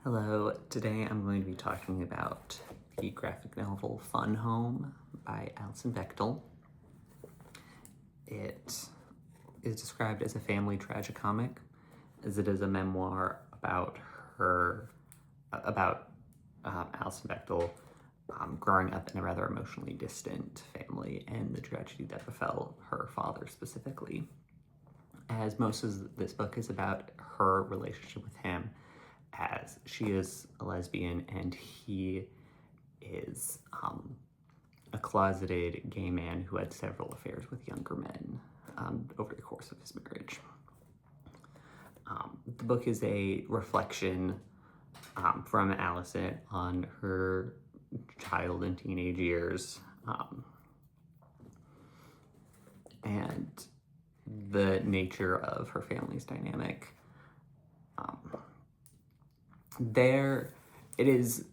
Hello, today I'm going to be talking about the graphic novel Fun Home by Alison Bechdel. It is described as a family tragicomic, as it is a memoir about Alison Bechdel growing up in a rather emotionally distant family and the tragedy that befell her father specifically. As most of this book is about her relationship with him, as she is a lesbian and he is a closeted gay man who had several affairs with younger men over the course of his marriage. The book is a reflection from Alison on her child and teenage years and the nature of her family's dynamic. It is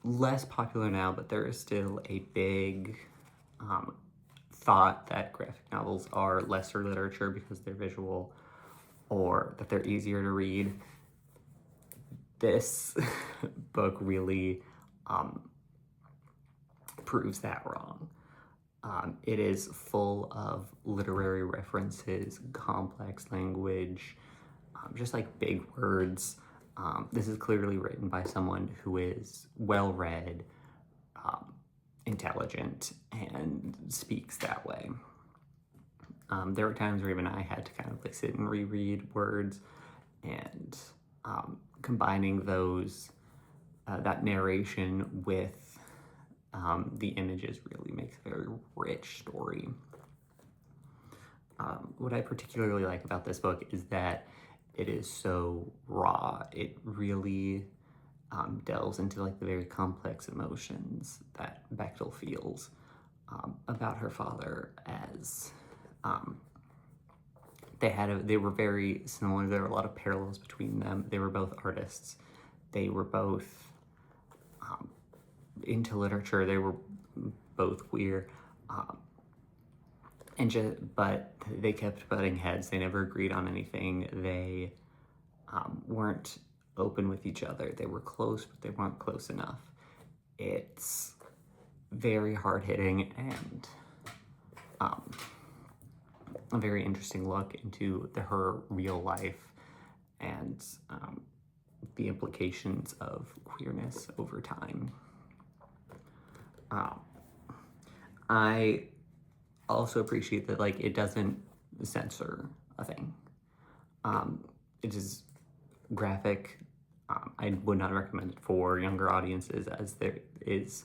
less popular now, but there is still a big thought that graphic novels are lesser literature because they're visual or that they're easier to read. This book really proves that wrong. It is full of literary references, complex language, just like big words. This is clearly written by someone who is well-read, intelligent, and speaks that way. There were times where even I had to kind of like sit and reread words, and combining those, that narration with the images really makes a very rich story. What I particularly like about this book is that it is so raw. It really delves into like the very complex emotions that Bechdel feels about her father, as they were very similar. There were a lot of parallels between them. They were both artists. They were both into literature. They were both queer. But they kept butting heads. They never agreed on anything. They weren't open with each other. They were close, but they weren't close enough. It's very hard-hitting and a very interesting look into her real life and the implications of queerness over time. I also appreciate that it doesn't censor a thing. It is graphic. I would not recommend it for younger audiences, as there is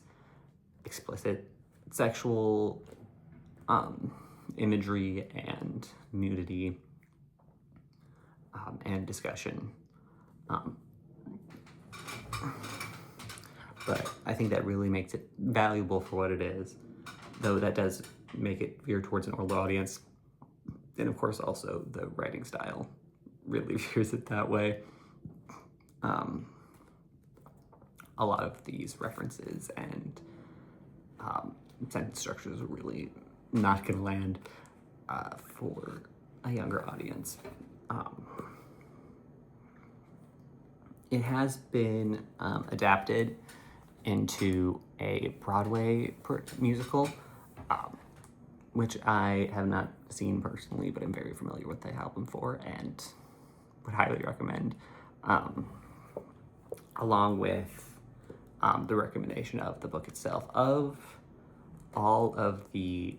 explicit sexual imagery and nudity and discussion. But I think that really makes it valuable for what it is, though that does make it veer towards an older audience. And of course also the writing style really veers it that way. A lot of these references and sentence structures are really not going to land for a younger audience. It has been adapted into a Broadway musical, which I have not seen personally, but I'm very familiar with the album for and would highly recommend, along with the recommendation of the book itself. Of all of the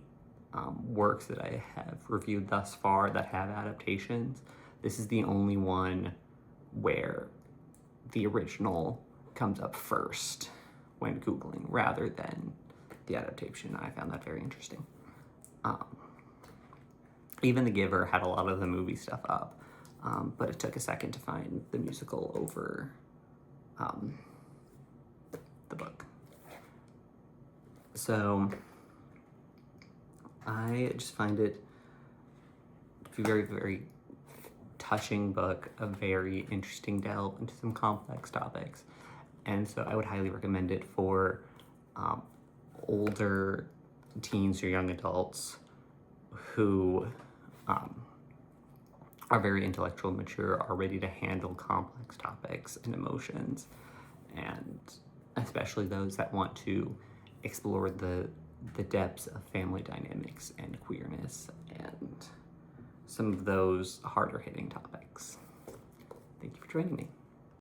works that I have reviewed thus far that have adaptations, this is the only one where the original comes up first when Googling rather than the adaptation. I found that very interesting. Even The Giver had a lot of the movie stuff up, but it took a second to find the musical over the book. So I just find it a very, very touching book, a very interesting delve into some complex topics. And so I would highly recommend it for older teens or young adults who are very intellectual and mature, are ready to handle complex topics and emotions, and especially those that want to explore the depths of family dynamics and queerness and some of those harder hitting topics. Thank you for joining me.